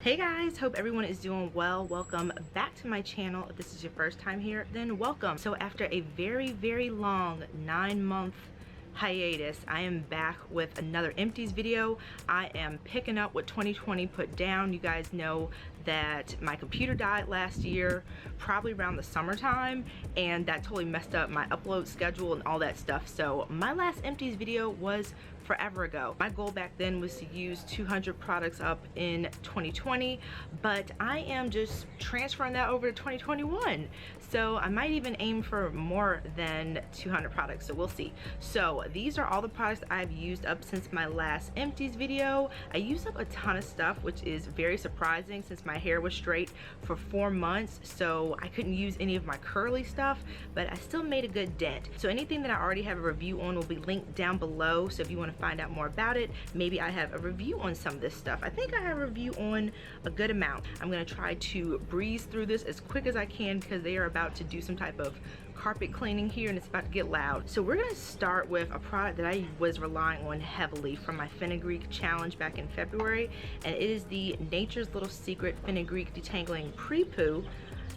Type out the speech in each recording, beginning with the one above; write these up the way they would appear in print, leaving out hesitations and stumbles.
Hey guys, hope everyone is doing well. Welcome back to my channel. If this is your first time here, then welcome. So after a very long 9-month hiatus, I am back with another Empties video. I am picking up what 2020 put down. You guys know that my computer died last year, probably around the summertime, and that totally messed up my upload schedule and all that stuff. So my last Empties video was forever ago. My goal back then was to use 200 products up in 2020, but I am just transferring that over to 2021. So I might even aim for more than 200 products, so we'll see. So these are all the products I've used up since my last Empties video. I used up a ton of stuff, which is very surprising since my hair was straight for 4 months, so I couldn't use any of my curly stuff, but I still made a good dent. So anything that I already have a review on will be linked down below, so if you want to find out more about it, maybe I have a review on some of this stuff. I think I have a review on a good amount. I'm going to try to breeze through this as quick as I can because they are about to do some type of carpet cleaning here and it's about to get loud. So we're going to start with a product that I was relying on heavily from my Fenugreek challenge back in February, and it is the Nature's Little Secret Fenugreek Detangling Pre-Poo.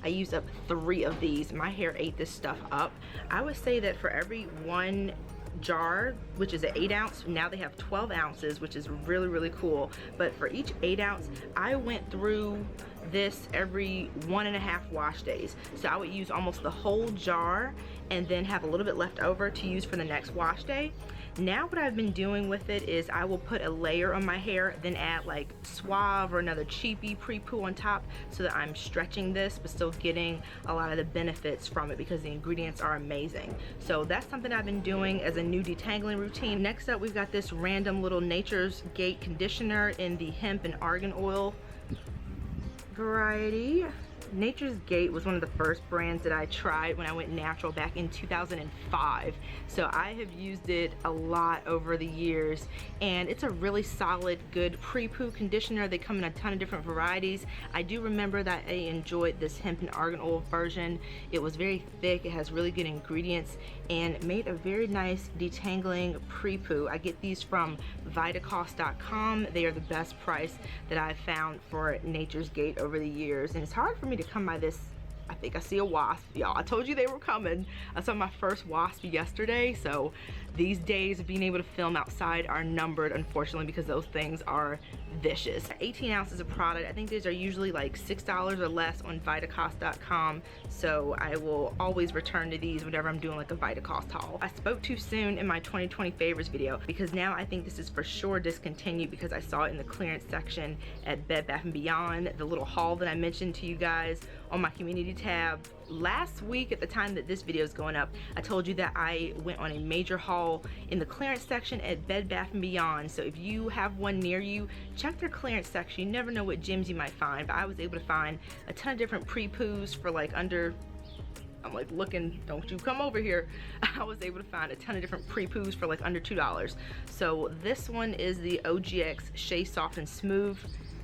I used up 3 of these. My hair ate this stuff up. I would say that for every one jar, which is an 8 ounce, now they have 12 ounces, which is really cool, but for each 8 ounce I went through this every 1.5 wash days. So I would use almost the whole jar and then have a little bit left over to use for the next wash day. Now what I've been doing with it is I will put a layer on my hair, then add like Suave or another cheapy Pre-Poo on top so that I'm stretching this but still getting a lot of the benefits from it because the ingredients are amazing. So that's something I've been doing as a new detangling routine. Next up, we've got this random little Nature's Gate conditioner in the hemp and argan oil variety. Nature's Gate was one of the first brands that I tried when I went natural back in 2005. So I have used it a lot over the years, and it's a really solid, good pre-poo conditioner. They come in a ton of different varieties. I do remember that I enjoyed this hemp and argan oil version. It was very thick, it has really good ingredients, and made a very nice detangling pre-poo. I get these from VIDS.com. They are the best price that I've found for Nature's Gate over the years, and it's hard for me to come by this. I think I see a wasp, y'all. I told you they were coming. I saw my first wasp yesterday, so these days of being able to film outside are numbered, unfortunately, because those things are vicious. 18 ounces of product. I think these are usually like $6 or less on VIDS.com, so I will always return to these whenever I'm doing like a VIDS haul. I spoke too soon in my 2020 favorites video because now I think this is for sure discontinued because I saw it in the clearance section at Bed Bath & Beyond, the little haul that I mentioned to you guys on my community tab last week. At the time that this video is going up, I told you that I went on a major haul in the clearance section at Bed Bath & Beyond. So if you have one near you, check their clearance section. You never know what gems you might find, but I was able to find a ton of different pre-poos for like under, I'm like looking, don't you come over here. I was able to find a ton of different pre-poos for like under $2. So this one is the OGX Shea Soft and Smooth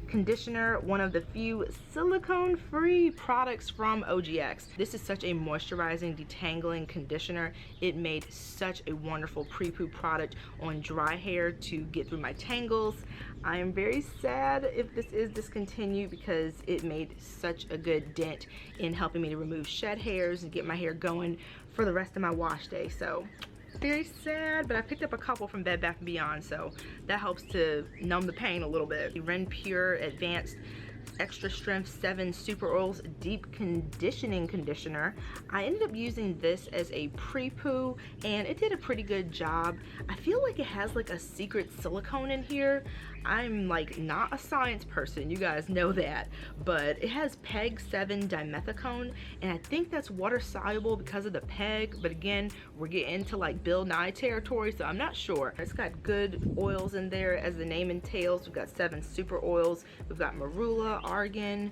conditioner, one of the few silicone-free products from OGX. This is such a moisturizing, detangling conditioner. It made such a wonderful pre-poo product on dry hair to get through my tangles. I am very sad if this is discontinued because it made such a good dent in helping me to remove shed hairs and get my hair going for the rest of my wash day. So very sad, but I picked up a couple from Bed Bath & Beyond, so that helps to numb the pain a little bit. The Ren Pure Advanced Extra Strength 7 Super Oils Deep Conditioning Conditioner. I ended up using this as a pre-poo and it did a pretty good job. I feel like it has like a secret silicone in here. I'm like not a science person, you guys know that, but it has PEG 7 dimethicone, and I think that's water soluble because of the PEG, but again, we're getting into like Bill Nye territory, so I'm not sure. It's got good oils in there as the name entails. We've got 7 super oils. We've got marula, argan,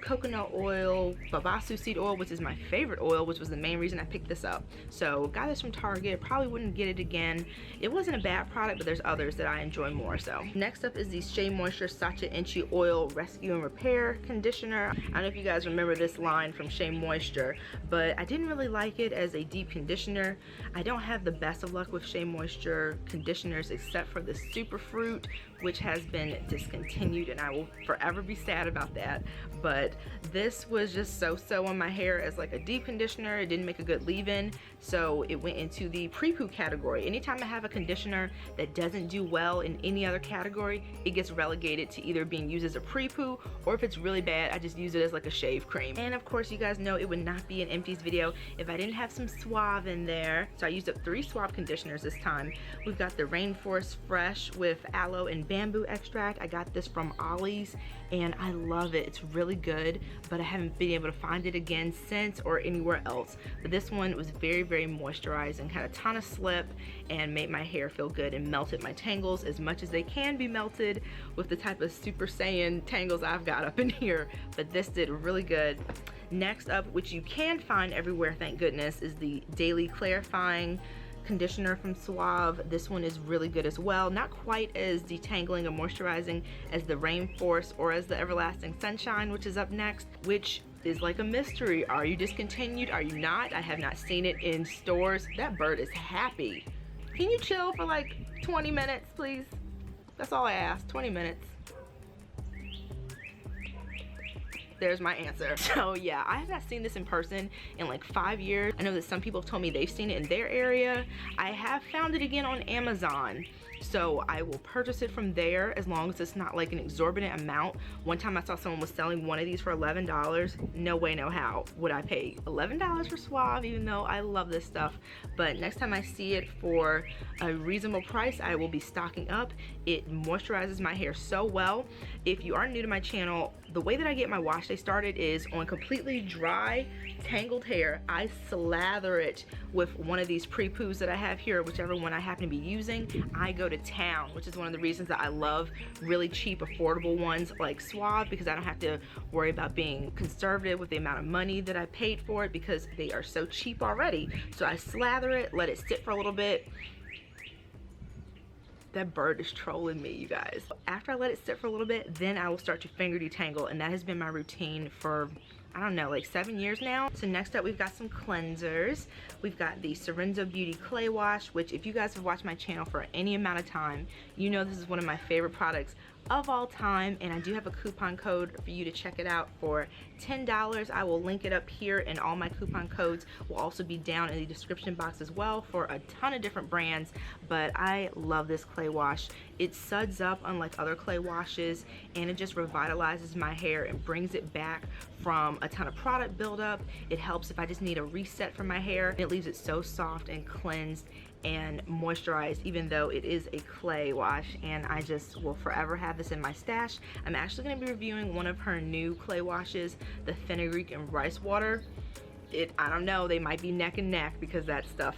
coconut oil, babasu seed oil, which is my favorite oil, which was the main reason I picked this up. So got this from Target, probably wouldn't get it again. It wasn't a bad product, but there's others that I enjoy more. So next up is the Shea Moisture Sacha Inchi Oil Rescue and Repair Conditioner. I don't know if you guys remember this line from Shea Moisture, but I didn't really like it as a deep conditioner. I don't have the best of luck with Shea Moisture conditioners except for the Superfruit which has been discontinued, and I will forever be sad about that. But this was just so-so on my hair as like a deep conditioner. It didn't make a good leave-in, so it went into the Pre-Poo category. Anytime I have a conditioner that doesn't do well in any other category, it gets relegated to either being used as a Pre-Poo, or if it's really bad, I just use it as like a shave cream. And of course, you guys know it would not be an Empties video if I didn't have some Suave in there. So I used up 3 Suave conditioners this time. We've got the Rainforest Fresh with aloe and bamboo extract. I got this from Ollie's and I love it. It's really good, but I haven't been able to find it again since or anywhere else. But this one was very moisturizing, had a ton of slip and made my hair feel good and melted my tangles as much as they can be melted with the type of Super Saiyan tangles I've got up in here. But this did really good. Next up, which you can find everywhere, thank goodness, is the Daily Clarifying Conditioner from Suave. This one is really good as well. Not quite as detangling or moisturizing as the Rainforest or as the Everlasting Sunshine, which is up next, which is like a mystery. Are you discontinued? Are you not? I have not seen it in stores. That bird is happy. Can you chill for like 20 minutes, please? That's all I ask, 20 minutes. There's my answer. So yeah, I have not seen this in person in like 5 years. I know that some people have told me they've seen it in their area. I have found it again on Amazon, so I will purchase it from there as long as it's not like an exorbitant amount. One time I saw someone was selling one of these for $11. No way, no how would I pay $11 for Suave, even though I love this stuff. But next time I see it for a reasonable price, I will be stocking up. It moisturizes my hair so well. If you are new to my channel, the way that I get my wash day started is on completely dry, tangled hair. I slather it with one of these Pre-Poos that I have here, whichever one I happen to be using. I go to town, which is one of the reasons that I love really cheap, affordable ones like Suave, because I don't have to worry about being conservative with the amount of money that I paid for it because they are so cheap already. So I slather it, let it sit for a little bit. That bird is trolling me, you guys. After I let it sit for a little bit, then I will start to finger detangle, and that has been my routine for, I don't know, like 7 years now. So next up, we've got some cleansers. We've got the Sarenzo Beauty Clay Wash, which if you guys have watched my channel for any amount of time, you know this is one of my favorite products of all time, and I do have a coupon code for you to check it out for $10. I will link it up here, and all my coupon codes will also be down in the description box as well for a ton of different brands. But I love this clay wash. It suds up unlike other clay washes, and it just revitalizes my hair and brings it back from a ton of product buildup. It helps if I just need a reset for my hair. It leaves it so soft and cleansed and moisturized, even though it is a clay wash, and I just will forever have this in my stash. I'm actually going to be reviewing one of her new clay washes, the Fenugreek and Rice Water. I don't know, they might be neck and neck because that stuff.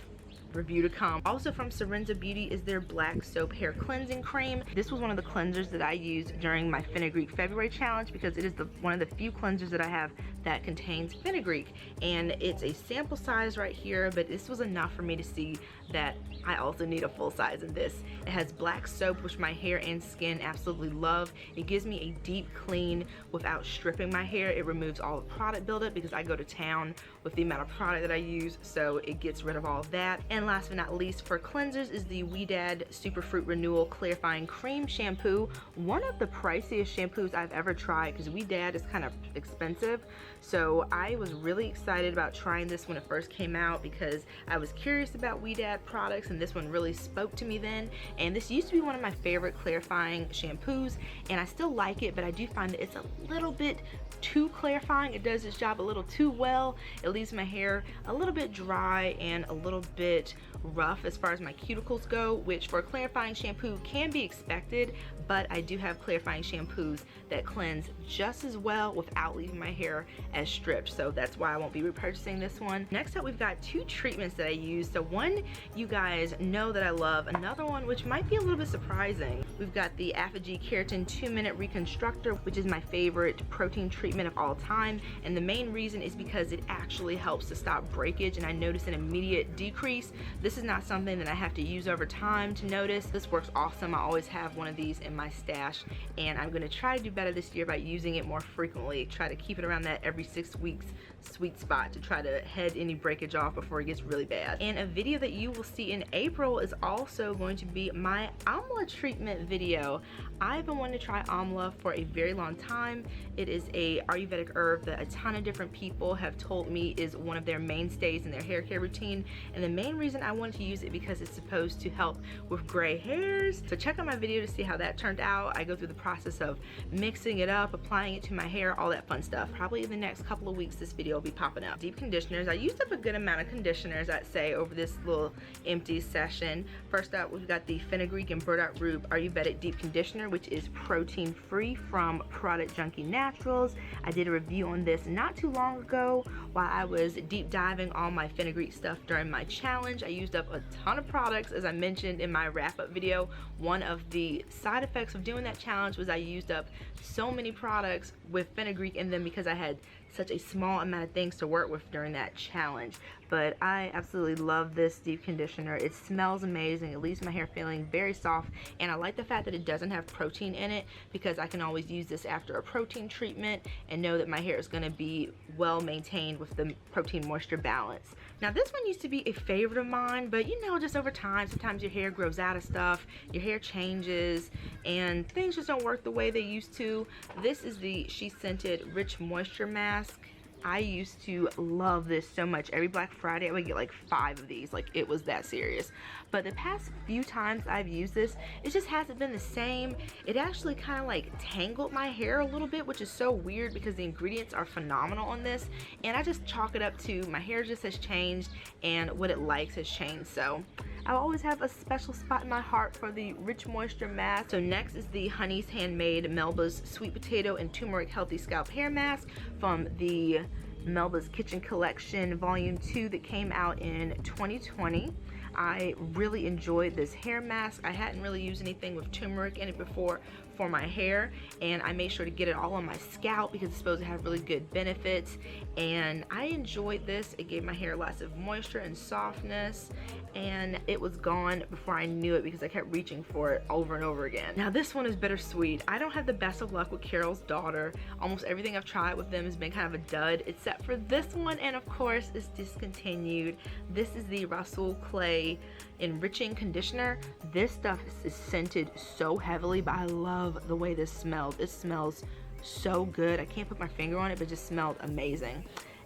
Review to come. Also from Sarenzo Beauty is their Black Soap Hair Cleansing Cream. This was one of the cleansers that I used during my Fenugreek February challenge because it is one of the few cleansers that I have that contains fenugreek, and it's a sample size right here, but this was enough for me to see that I also need a full size in this. It has black soap, which my hair and skin absolutely love. It gives me a deep clean without stripping my hair. It removes all the product buildup because I go to town with the amount of product that I use, so it gets rid of all of that. And last but not least, for cleansers is the Ouidad Superfruit Renewal Clarifying Cream Shampoo. One of the priciest shampoos I've ever tried because Ouidad is kind of expensive. So I was really excited about trying this when it first came out because I was curious about Ouidad products, and this one really spoke to me then. And this used to be one of my favorite clarifying shampoos, and I still like it, but I do find that it's a little bit too clarifying. It does its job a little too well. It leaves my hair a little bit dry and a little bit rough as far as my cuticles go, which for a clarifying shampoo can be expected, but I do have clarifying shampoos that cleanse just as well without leaving my hair as stripped, so that's why I won't be repurchasing this one. Next up, we've got 2 treatments that I use. So one you guys know that I love, another one which might be a little bit surprising. We've got the ApHogee Keratin 2-minute Reconstructor, which is my favorite protein treatment of all time, and the main reason is because it actually helps to stop breakage, and I notice an immediate decrease. This is not something that I have to use over time to notice. This works awesome. I always have one of these in my stash, and I'm going to try to do better this year by using it more frequently. Try to keep it around that every 6 weeks sweet spot to try to head any breakage off before it gets really bad. And a video that you will see in April is also going to be my amla treatment video. I've been wanting to try amla for a very long time. It is a Ayurvedic herb that a ton of different people have told me is one of their mainstays in their hair care routine, and the main reason I wanted to use it because it's supposed to help with gray hairs. So check out my video to see how that turned out. I go through the process of mixing it up, applying it to my hair, all that fun stuff. Probably in the next couple of weeks this video will be popping up. Deep conditioners. I used up a good amount of conditioners, I'd say, over this little Empties session. First up, we've got the Fenugreek and Burdock Root Ayurvedic Deep Conditioner, which is protein free from Product Junkie Naturals. I did a review on this not too long ago while I was deep diving all my Fenugreek stuff during my challenge. I used up a ton of products, as I mentioned in my wrap up video. One of the side effects of doing that challenge was I used up so many products with Fenugreek in them because I had such a small amount of things to work with during that challenge. But I absolutely love this deep conditioner. It smells amazing. It leaves my hair feeling very soft, and I like the fact that it doesn't have protein in it because I can always use this after a protein treatment and know that my hair is going to be well maintained with the protein moisture balance. Now this one used to be a favorite of mine, but you know, just over time sometimes your hair grows out of stuff, your hair changes, and things just don't work the way they used to. This is the She Scented Rich Moisture Mask. I used to love this so much. Every Black Friday I would get like 5 of these, like it was that serious. But the past few times I've used this, it just hasn't been the same. It actually kind of like tangled my hair a little bit, which is so weird because the ingredients are phenomenal on this, and I just chalk it up to my hair just has changed and what it likes has changed. So I always have a special spot in my heart for the Rich Moisture Mask. So next is the Honey's Handmade Melba's Sweet Potato and Turmeric Healthy Scalp Hair Mask from the Melba's Kitchen Collection Volume 2 that came out in 2020. I really enjoyed this hair mask. I hadn't really used anything with turmeric in it before for my hair, and I made sure to get it all on my scalp because it's supposed to have really good benefits, and I enjoyed this. It gave my hair lots of moisture and softness, and it was gone before I knew it because I kept reaching for it over and over again. Now this one is bittersweet. I don't have the best of luck with Carol's Daughter. Almost everything I've tried with them has been kind of a dud except for this one, and of course it's discontinued. This is the Rasul Clay Enriching Conditioner. This stuff is scented so heavily, but I love the way this smells. It smells so good. I can't put my finger on it, but it just smelled amazing.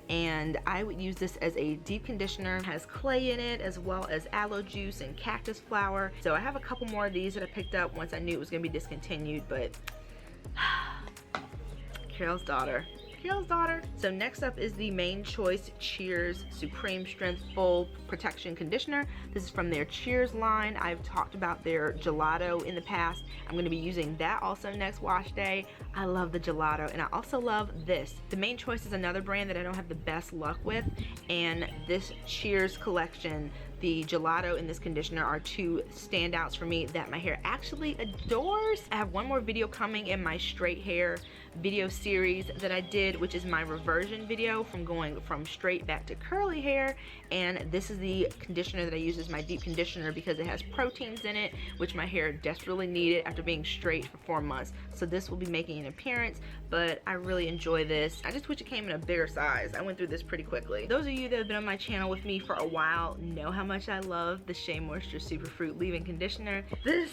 And I would use this as a deep conditioner. It has clay in it as well as aloe juice and cactus flower. So I have a couple more of these that I picked up once I knew it was going to be discontinued, but Carol's Daughter. So next up is the Main Choice Cheers Supreme Strength Full Protection Conditioner. This is from their Cheers line. I've talked about their gelato in the past. I'm going to be using that also next wash day. I love the gelato, and I also love this. The Main Choice is another brand that I don't have the best luck with, and this Cheers collection, the gelato and this conditioner are two standouts for me that my hair actually adores. I have one more video coming in my straight hair video series that I did, which is my reversion video from going from straight back to curly hair, and this is the conditioner that I use as my deep conditioner because it has proteins in it, which my hair desperately needed after being straight for 4 months. So this will be making an appearance, but I really enjoy this. I just wish it came in a bigger size. I went through this pretty quickly. Those of you that have been on my channel with me for a while know how much I love the Shea Moisture Superfruit leave-in conditioner. This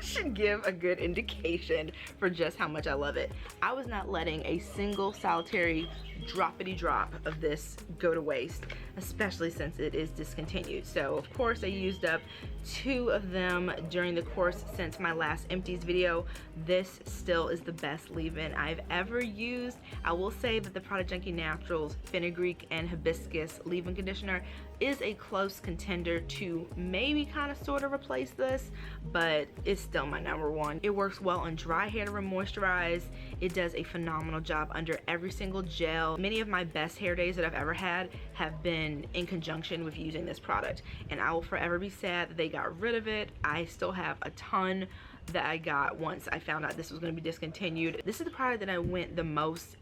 should give a good indication for just how much I love it. I was not letting a single solitary droppity drop of this go to waste, especially since it is discontinued. So of course I used up 2 of them during the course since my last Empties video. This still is the best leave-in I've ever used. I will say that the Product Junkie Naturals Fenugreek and Hibiscus leave-in conditioner is a close contender to maybe kind of sort of replace this, but it's still my #1. It works well on dry hair to remoisturize. It does a phenomenal job under every single gel. Many of my best hair days that I've ever had have been in conjunction with using this product, and I will forever be sad that they got rid of it. I still have a ton that I got once I found out this was going to be discontinued. This is the product that I went the most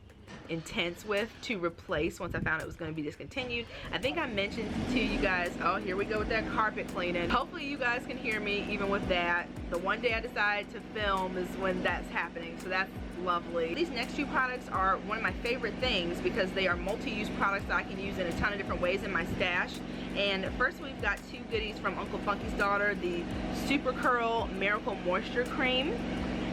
intense with to replace once I found it was going to be discontinued. I think I mentioned to you guys, oh, here we go with that carpet cleaning. Hopefully you guys can hear me even with that. The one day I decide to film is when that's happening, so that's lovely. These next two products are one of my favorite things because they are multi-use products that I can use in a ton of different ways in my stash. And first we've got two goodies from Uncle Funky's daughter, the Supercurl Miracle Moisture Cream,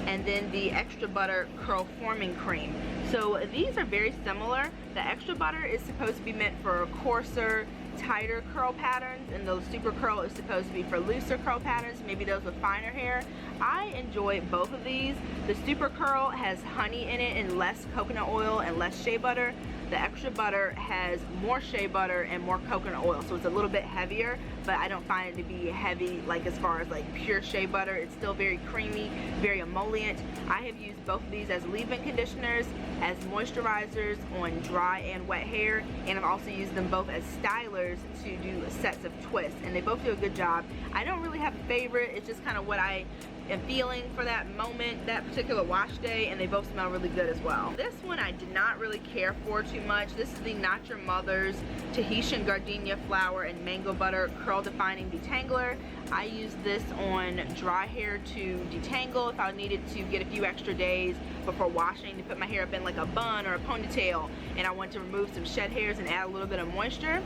and then the Extra Butter Curl Forming Cream. So these are very similar. The Extra Butter is supposed to be meant for coarser, tighter curl patterns, and the Supercurl is supposed to be for looser curl patterns, maybe those with finer hair. I enjoy both of these. The Supercurl has honey in it and less coconut oil and less shea butter. The Extra Butter has more shea butter and more coconut oil, so it's a little bit heavier, but I don't find it to be heavy like as far as like pure shea butter. It's still very creamy, very emollient. I have used both of these as leave-in conditioners, as moisturizers on dry and wet hair, and I've also used them both as stylers to do sets of twists, and they both do a good job. I don't really have a favorite. It's just kind of what I am feeling for that moment, that particular wash day, and they both smell really good as well. This one I did not really care for too much. This is the Not Your Mother's Tahitian Gardenia Flower and Mango Butter Curl Defining Detangler. I use this on dry hair to detangle if I needed to get a few extra days before washing to put my hair up in like a bun or a ponytail, and I want to remove some shed hairs and add a little bit of moisture.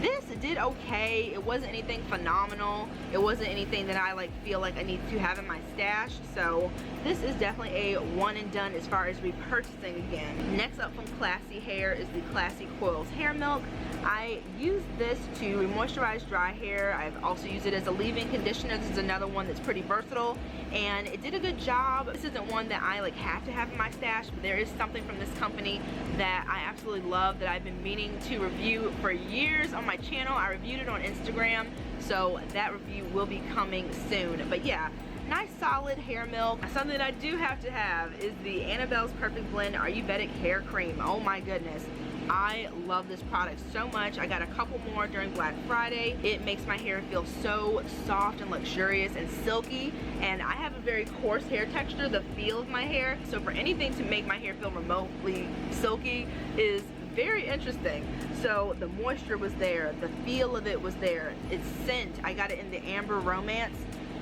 This did okay. It wasn't anything phenomenal. It wasn't anything that I like feel like I need to have in my stash. So this is definitely a one and done as far as repurchasing again. Next up from Classy Hair is the Classy Coils Hair Milk. I use this to moisturize dry hair. I've also used it as a leave-in conditioner. This is another one that's pretty versatile, and it did a good job. This isn't one that I like have to have in my stash, but there is something from this company that I absolutely love that I've been meaning to review for years on my channel. I reviewed it on Instagram, so that review will be coming soon. But yeah, nice solid hair milk. Something that I do have to have is the Annabelle's PerfectBlend Ayurvedic Hair Cream. Oh my goodness. I love this product so much. I got a couple more during Black Friday. It makes my hair feel so soft and luxurious and silky, and I have a very coarse hair texture. The feel of my hair, so for anything to make my hair feel remotely silky is very interesting. So the moisture was there, the feel of it was there. Its scent, I got it in the Amber Romance.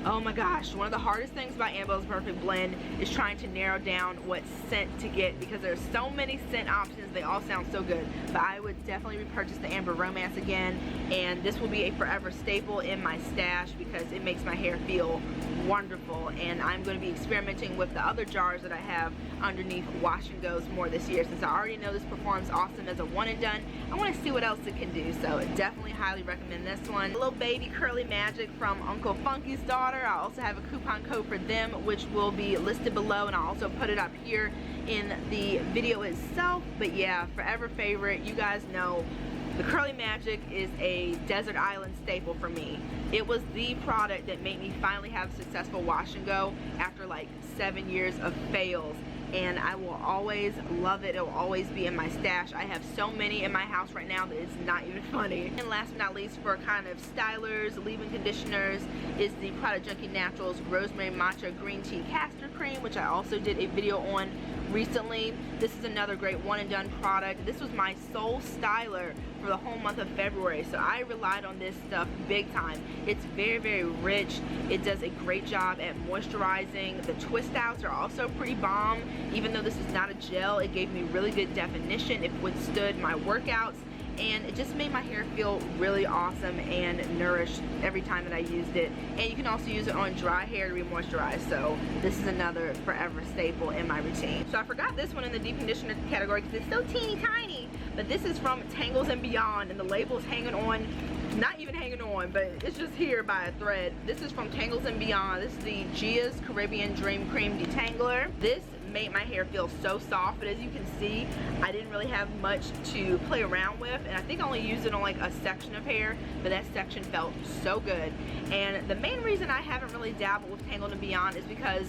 Oh my gosh, one of the hardest things about Annabelle's PerfectBlend is trying to narrow down what scent to get because there's so many scent options. They all sound so good, but I would definitely repurchase the Amber Romance again, and this will be a forever staple in my stash because it makes my hair feel wonderful. And I'm going to be experimenting with the other jars that I have underneath Wash and Go's more this year. Since I already know this performs awesome as a one and done, I want to see what else it can do, so definitely highly recommend this one. Little Baby Curly Magic from Uncle Funky's daughter. I also have a coupon code for them, which will be listed below, and I'll also put it up here in the video itself. But yeah, forever favorite. You guys know the Curly Magic is a desert island staple for me. It was the product that made me finally have a successful wash and go after like 7 years of fails, and I will always love it. It will always be in my stash. I have so many in my house right now that it's not even funny. And last but not least, for kind of stylers, leave-in conditioners, is the Product Junkie Naturals Rosemary Matcha Green Tea Castor Cream, which I also did a video on recently. This is another great one and done product. This was my sole styler for the whole month of February, so I relied on this stuff big time. It's very, very rich. It does a great job at moisturizing. The twist outs are also pretty bomb. Even though this is not a gel, it gave me really good definition. It withstood my workouts, and it just made my hair feel really awesome and nourished every time that I used it. And you can also use it on dry hair to re-moisturize, so this is another forever staple in my routine. So I forgot this one in the deep conditioner category because it's so teeny tiny, but this is from Tangles and Beyond, and the label's hanging on, not even hanging on, but it's just here by a thread. This is from Tangles and Beyond. This is the Gia's Caribbean Dream Cream Detangler. This made my hair feel so soft, but as you can see, I didn't really have much to play around with, and I think I only used it on like a section of hair, but that section felt so good. And the main reason I haven't really dabbled with Tangled and Beyond is because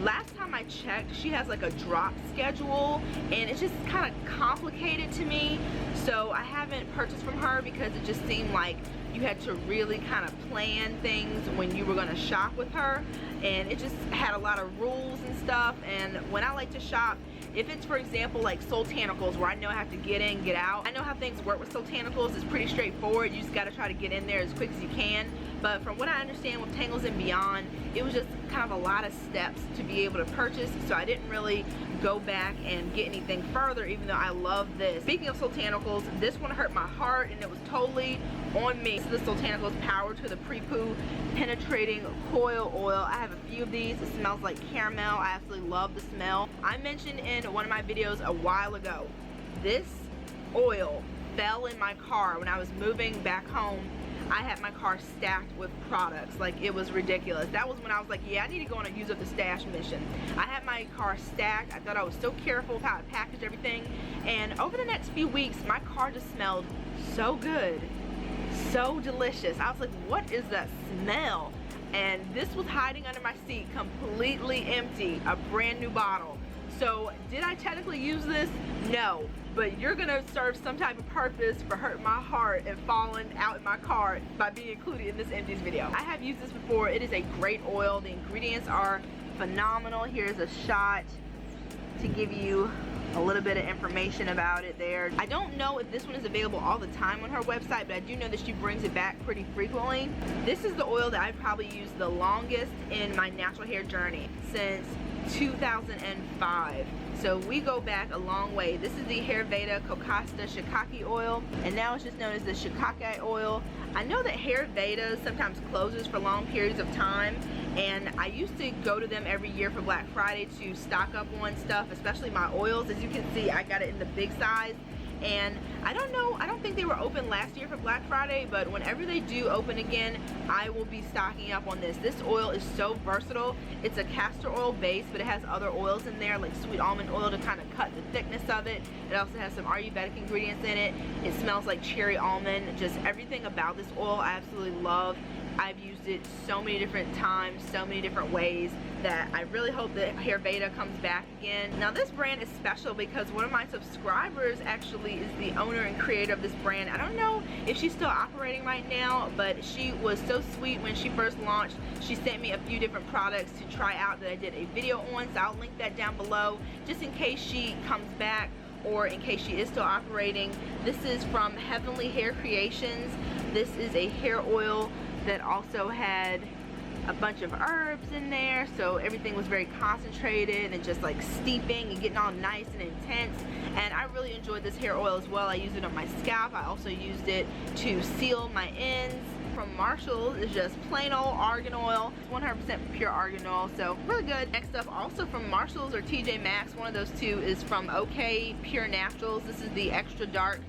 last time I checked, she has like a drop schedule, and it's just kind of complicated to me, so I haven't purchased from her because it just seemed like you had to really kind of plan things when you were going to shop with her, and it just had a lot of rules and stuff. And when I like to shop, if it's, for example, like Soultanicals, where I know I have to get in, get out, I know how things work with Soultanicals. It's pretty straightforward. You just got to try to get in there as quick as you can. But from what I understand with Tangles and Beyond, it was just kind of a lot of steps to be able to purchase, so I didn't really go back and get anything further, even though I love this. Speaking of Soultanicals, this one hurt my heart and it was totally on me. This is the Soultanicals Power to the Pre-Poo Penetrating Coil Oil. I have a few of these. It smells like caramel. I absolutely love the smell. I mentioned in one of my videos a while ago, this oil fell in my car when I was moving back home. I had my car stacked with products. Like, it was ridiculous. That was when I was like, yeah, I need to go on a use up the stash mission. I had my car stacked. I thought I was so careful with how I packaged everything. And over the next few weeks, my car just smelled so good, so delicious. I was like, what is that smell? And this was hiding under my seat, completely empty, a brand new bottle. So did I technically use this? No, but you're gonna serve some type of purpose for hurting my heart and falling out in my car by being included in this Empties video. I have used this before. It is a great oil. The ingredients are phenomenal. Here's a shot to give you a little bit of information about it there. I don't know if this one is available all the time on her website, but I do know that she brings it back pretty frequently. This is the oil that I've probably used the longest in my natural hair journey, since 2005. So we go back a long way. This is the Ayurvedic Kokasta Shikaki oil, and now it's just known as the Shikaki oil. I know that Ayurveda sometimes closes for long periods of time, and I used to go to them every year for Black Friday to stock up on stuff, especially my oils. As you can see, I got it in the big size. And I don't know, I don't think they were open last year for Black Friday, but whenever they do open again, I will be stocking up on this. This oil is so versatile. It's a castor oil base, but it has other oils in there, like sweet almond oil to kind of cut the thickness of it. It also has some Ayurvedic ingredients in it. It smells like cherry almond. Just everything about this oil I absolutely love. I've used it so many different times, so many different ways, that I really hope that Ayurveda comes back again. Now this brand is special because one of my subscribers actually is the owner and creator of this brand. I don't know if she's still operating right now, but she was so sweet when she first launched. She sent me a few different products to try out that I did a video on, so I'll link that down below just in case she comes back or in case she is still operating. This is from Heavenly Hair Creations. This is a hair oil that also had a bunch of herbs in there, so everything was very concentrated and just like steeping and getting all nice and intense. And I really enjoyed this hair oil as well. I used it on my scalp. I also used it to seal my ends. From Marshall's is just plain old argan oil. It's 100% pure argan oil, so really good. Next up, also from Marshall's or TJ Maxx, one of those two, is from OK Pure Naturals. This is the extra dark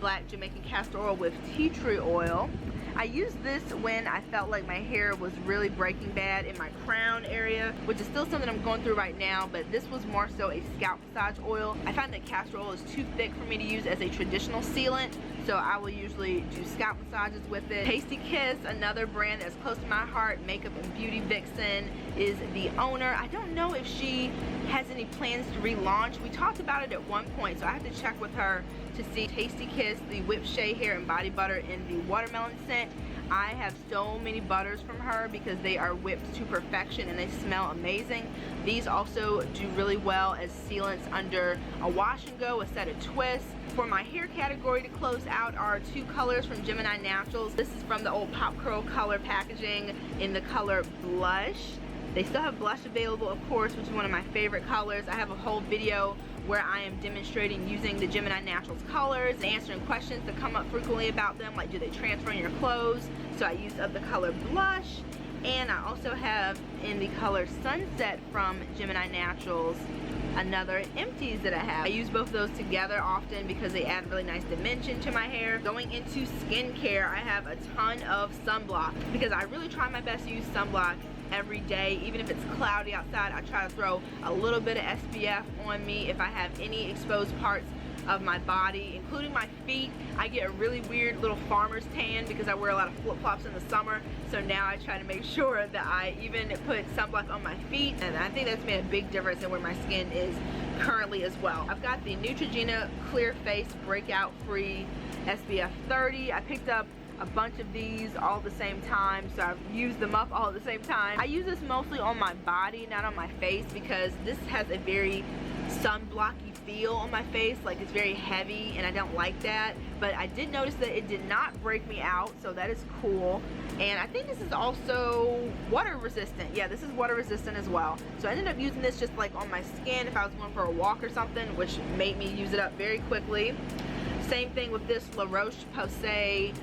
black Jamaican castor oil with tea tree oil. I used this when I felt like my hair was really breaking bad in my crown area, which is still something I'm going through right now, but this was more so a scalp massage oil. I find that castor oil is too thick for me to use as a traditional sealant, so I will usually do scalp massages with it. Tasty Kiss, another brand that's close to my heart, makeup and beauty vixen, is the owner. I don't know if she has any plans to relaunch. We talked about it at one point, so I have to check with her to see. Tasty Kiss, the whipped Shea hair and body butter in the watermelon scent. I have so many butters from her because they are whipped to perfection and they smell amazing. These also do really well as sealants under a wash and go, a set of twists. For my hair category to close out are two colors from Gemini Naturals. This is from the old Pop Curl color packaging in the color Blush. They still have blush available, of course, which is one of my favorite colors. I have a whole video where I am demonstrating using the Gemini Naturals colors, answering questions that come up frequently about them, like do they transfer in your clothes. So I used up the color Blush, and I also have in the color Sunset from Gemini Naturals another Empties that I have. I use both of those together often because they add really nice dimension to my hair. Going into skincare, I have a ton of sunblock because I really try my best to use sunblock every day. Even if it's cloudy outside, I try to throw a little bit of SPF on me if I have any exposed parts of my body, including my feet. I get a really weird little farmer's tan because I wear a lot of flip-flops in the summer, so now I try to make sure that I even put sunblock on my feet, and I think that's made a big difference in where my skin is currently as well. I've got the Neutrogena Clear Face Breakout Free SPF 30. I picked up a bunch of these all at the same time, so I've used them up all at the same time. I use this mostly on my body, not on my face, because this has a very sunblocky feel on my face, like it's very heavy, and I don't like that. But I did notice that it did not break me out, so that is cool. And I think this is also water resistant. Yeah, this is water resistant as well. So I ended up using this just like on my skin if I was going for a walk or something, which made me use it up very quickly. Same thing with this La Roche-Posay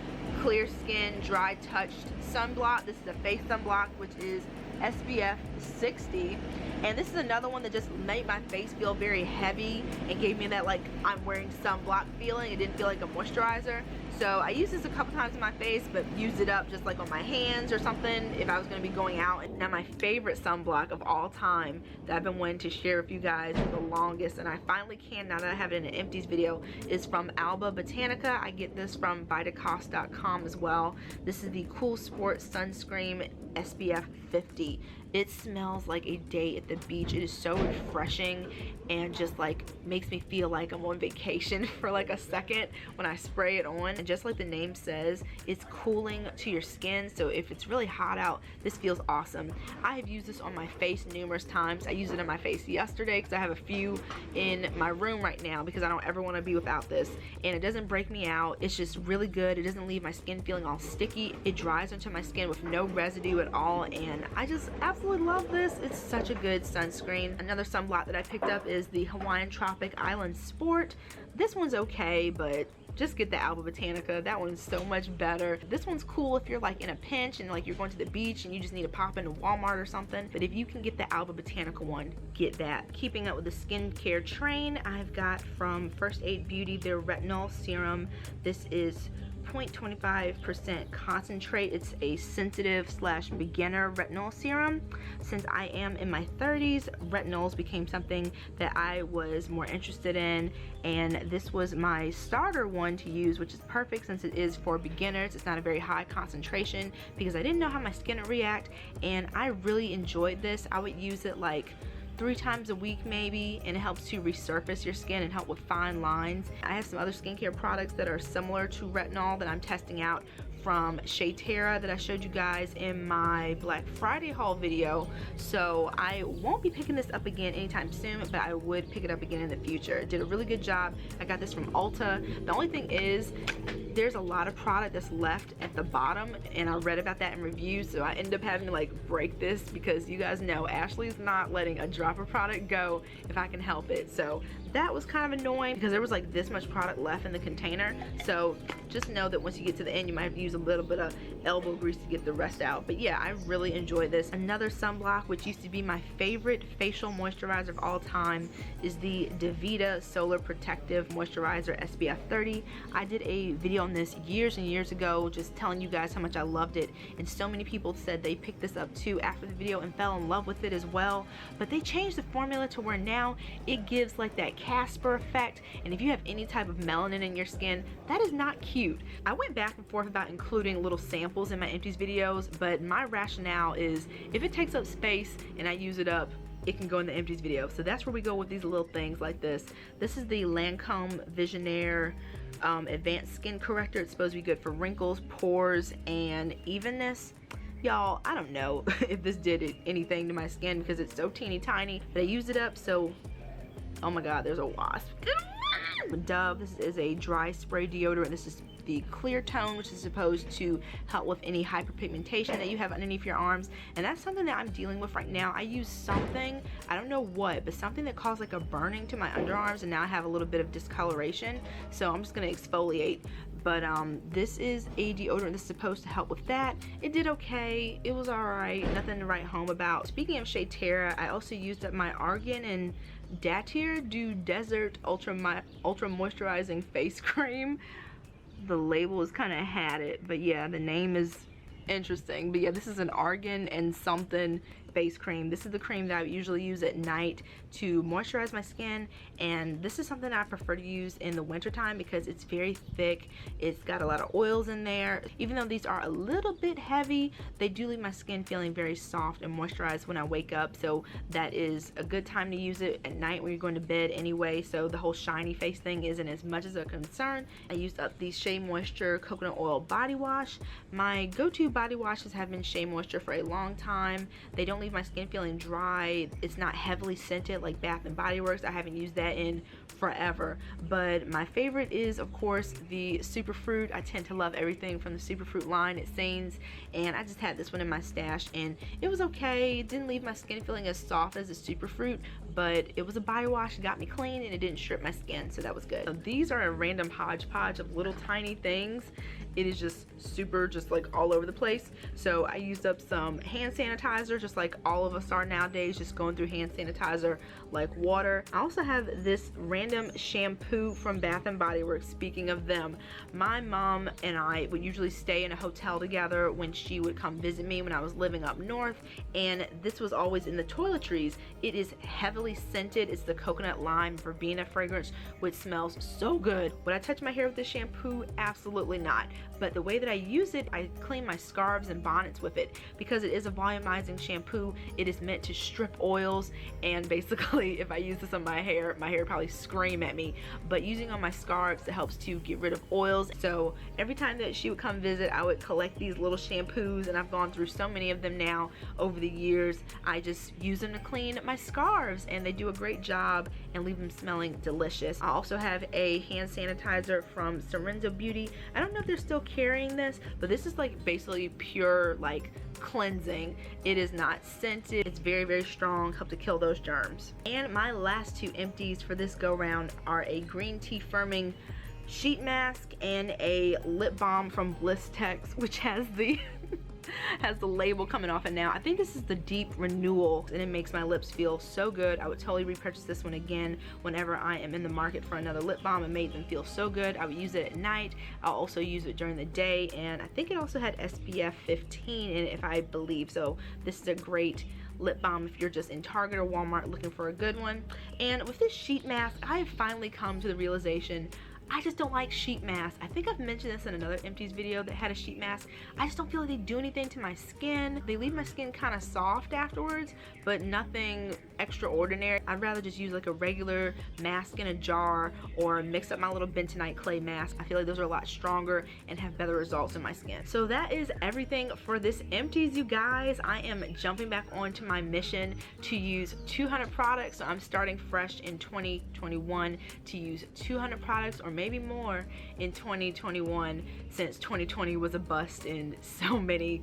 Clear Skin Dry Touched Sunblock. This is a face sunblock, which is SPF 60, and this is another one that just made my face feel very heavy and gave me that like I'm wearing sunblock feeling. It didn't feel like a moisturizer. So I used this a couple times in my face, but used it up just like on my hands or something if I was going to be going out. And now my favorite sunblock of all time that I've been wanting to share with you guys for the longest, and I finally can now that I have it in an Empties video, is from Alba Botanica. I get this from Vitacost.com as well. This is the Cool Sport Sunscreen SPF 50. It smells like a day at the beach. It is so refreshing and just like makes me feel like I'm on vacation for like a second when I spray it on. And just like the name says, it's cooling to your skin, so if it's really hot out, this feels awesome. I have used this on my face numerous times. I used it on my face yesterday because I have a few in my room right now because I don't ever want to be without this, and it doesn't break me out. It's just really good. It doesn't leave my skin feeling all sticky. It dries onto my skin with no residue at all, and I just absolutely love this. It's such a good sunscreen. Another sunblock that I picked up is the Hawaiian Tropic Island Sport. This one's okay, but just get the Alba Botanica. That one's so much better. This one's cool if you're like in a pinch and like you're going to the beach and you just need to pop into Walmart or something. But if you can get the Alba Botanica one, get that. Keeping up with the skincare train, I've got from First Aid Beauty their retinol serum. This is 0.25% concentrate. It's a sensitive / beginner retinol serum. Since I am in my 30s, retinols became something that I was more interested in, and this was my starter one to use, which is perfect since it is for beginners. It's not a very high concentration because I didn't know how my skin would react, and I really enjoyed this. I would use it like 3 times a week maybe, and it helps to resurface your skin and help with fine lines. I have some other skincare products that are similar to retinol that I'm testing out from Shea that I showed you guys in my Black Friday haul video, so I won't be picking this up again anytime soon, but I would pick it up again in the future. It did a really good job. I got this from Ulta. The only thing is there's a lot of product that's left at the bottom, and I read about that in reviews, so I ended up having to like break this because you guys know Ashley's not letting a drop of product go if I can help it. So that was kind of annoying because there was like this much product left in the container. So just know that once you get to the end, you might have to use a little bit of elbow grease to get the rest out. But yeah, I really enjoy this. Another sunblock, which used to be my favorite facial moisturizer of all time, is the Davida Solar Protective Moisturizer SPF 30. I did a video on this years and years ago, just telling you guys how much I loved it, and so many people said they picked this up too after the video and fell in love with it as well. But they changed the formula to where now it gives like that Castor effect, and if you have any type of melanin in your skin, that is not cute. I went back and forth about including little samples in my Empties videos, but my rationale is if it takes up space and I use it up, it can go in the Empties video. So that's where we go with these little things like this. This is the Lancome Visionaire Advanced Skin Corrector. It's supposed to be good for wrinkles, pores, and evenness. Y'all, I don't know if this did anything to my skin because it's so teeny tiny, but I used it up, so oh my god, there's a wasp. Dove, this is a dry spray deodorant. This is the clear tone, which is supposed to help with any hyperpigmentation that you have underneath your arms, and that's something that I'm dealing with right now. I use something, I don't know what, but something that caused like a burning to my underarms, and now I have a little bit of discoloration, so I'm just gonna exfoliate. But this is a deodorant that's supposed to help with that. It did okay, it was alright, nothing to write home about. Speaking of Shea, I also used up my Argan and Datir Du Desert Ultra Moisturizing Face Cream. The label is kind of had it, but yeah, the name is interesting. But yeah, this is an argan and something face cream. This is the cream that I usually use at night to moisturize my skin, and this is something I prefer to use in the winter time because it's very thick. It's got a lot of oils in there. Even though these are a little bit heavy, they do leave my skin feeling very soft and moisturized when I wake up, so that is a good time to use it at night when you're going to bed anyway, so the whole shiny face thing isn't as much as a concern. I used up the Shea Moisture Coconut Oil Body Wash. My go-to body washes have been Shea Moisture for a long time. They don't leave leave my skin feeling dry. It's not heavily scented like Bath and Body Works. I haven't used that in forever, but my favorite is of course the Superfruit. I tend to love everything from the Superfruit line, it seems, and I just had this one in my stash and it was okay. It didn't leave my skin feeling as soft as the Superfruit, but it was a body wash, it got me clean, and it didn't strip my skin, so that was good. So these are a random hodgepodge of little tiny things. It is just super, just like all over the place. So I used up some hand sanitizer, just like all of us are nowadays, just going through hand sanitizer like water. I also have this random shampoo from Bath and Body Works. Speaking of them, my mom and I would usually stay in a hotel together when she would come visit me when I was living up north, and this was always in the toiletries. It is heavily scented. It's the coconut lime verbena fragrance, which smells so good. Would I touch my hair with this shampoo? Absolutely not. But the way that I use it, I clean my scarves and bonnets with it. Because it is a volumizing shampoo, it is meant to strip oils, and basically if I use this on my hair would probably scream at me. But using on my scarves, it helps to get rid of oils. So every time that she would come visit, I would collect these little shampoos, and I've gone through so many of them now over the years. I just use them to clean my scarves, and they do a great job and leave them smelling delicious. I also have a hand sanitizer from Sarenzo Beauty. I don't know if they're still carrying this, but this is like basically pure like cleansing. It is not scented. It's very, very strong, help to kill those germs. And my last two empties for this go round are a green tea firming sheet mask and a lip balm from Bliss Tex, which has the has the label coming off it now. I think this is the Deep Renewal, and it makes my lips feel so good. I would totally repurchase this one again whenever I am in the market for another lip balm. It made them feel so good. I would use it at night. I'll also use it during the day, and I think it also had SPF 15 in it, if I believe. So this is a great lip balm if you're just in Target or Walmart looking for a good one. And with this sheet mask, I have finally come to the realization I just don't like sheet masks. I think I've mentioned this in another Empties video that had a sheet mask. I just don't feel like they do anything to my skin. They leave my skin kind of soft afterwards, but nothing extraordinary. I'd rather just use like a regular mask in a jar or mix up my little bentonite clay mask. I feel like those are a lot stronger and have better results in my skin. So that is everything for this Empties, you guys. I am jumping back onto my mission to use 200 products. So I'm starting fresh in 2021 to use 200 products or maybe more in 2021, since 2020 was a bust in so many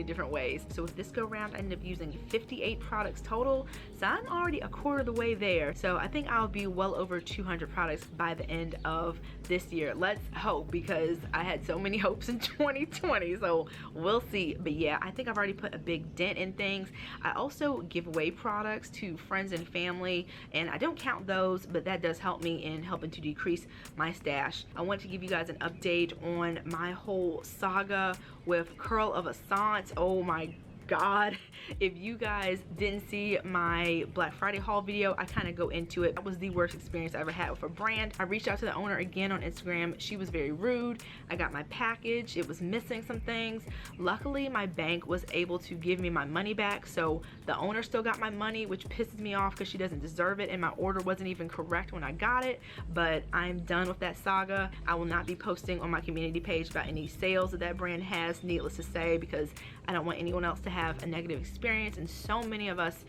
different ways. So with this go round, I ended up using 58 products total, so I'm already a quarter of the way there. So I think I'll be well over 200 products by the end of this year. Let's hope, because I had so many hopes in 2020, so we'll see. But yeah, I think I've already put a big dent in things. I also give away products to friends and family, and I don't count those, but that does help me in helping to decrease my stash. I want to give you guys an update on my whole saga with Curl of Assance. Oh my God, if you guys didn't see my Black Friday haul video, I kind of go into it. That was the worst experience I ever had with a brand. I reached out to the owner again on Instagram. She was very rude. I got my package. It was missing some things. Luckily, my bank was able to give me my money back, so the owner still got my money, which pisses me off because she doesn't deserve it, and my order wasn't even correct when I got it. But I'm done with that saga. I will not be posting on my community page about any sales that that brand has, needless to say, because I don't want anyone else to have a negative experience, and so many of us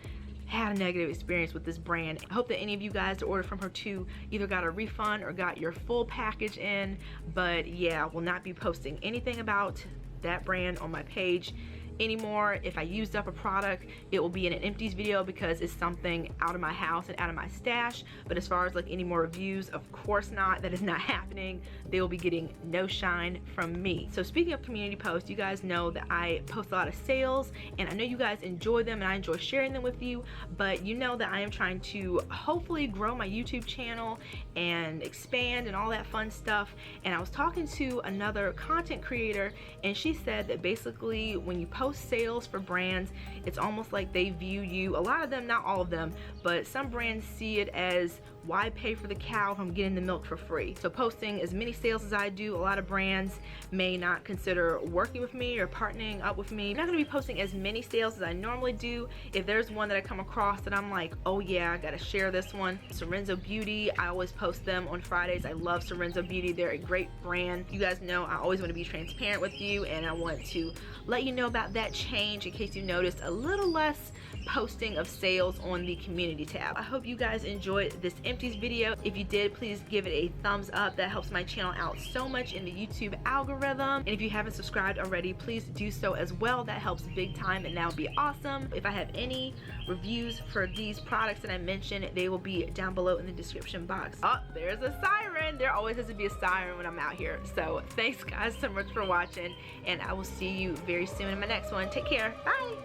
had a negative experience with this brand. I hope that any of you guys that ordered from her too either got a refund or got your full package in. But yeah, will not be posting anything about that brand on my page anymore. If I used up a product, it will be in an Empties video because it's something out of my house and out of my stash. But as far as like any more reviews, of course not. That is not happening. They will be getting no shine from me. So speaking of community posts, you guys know that I post a lot of sales, and I know you guys enjoy them and I enjoy sharing them with you, but you know that I am trying to hopefully grow my YouTube channel and expand and all that fun stuff. And I was talking to another content creator, and she said that basically when you post sales for brands, it's almost like they view you, a lot of them, not all of them, but some brands see it as why pay for the cow if I'm getting the milk for free? So posting as many sales as I do, a lot of brands may not consider working with me or partnering up with me. I'm not gonna be posting as many sales as I normally do. If there's one that I come across that I'm like, oh yeah, I gotta share this one. Sarenzo Beauty, I always post them on Fridays. I love Sarenzo Beauty. They're a great brand. You guys know I always want to be transparent with you, and I want to let you know about that change in case you noticed a little less posting of sales on the community tab. I hope you guys enjoyed this Empties video. If you did, please give it a thumbs up. That helps my channel out so much in the YouTube algorithm. And if you haven't subscribed already, please do so as well. That helps big time, and that would be awesome. If I have any reviews for these products that I mentioned, they will be down below in the description box. Oh, there's a siren. There always has to be a siren when I'm out here. So thanks guys so much for watching, and I will see you very soon in my next one. Take care. Bye.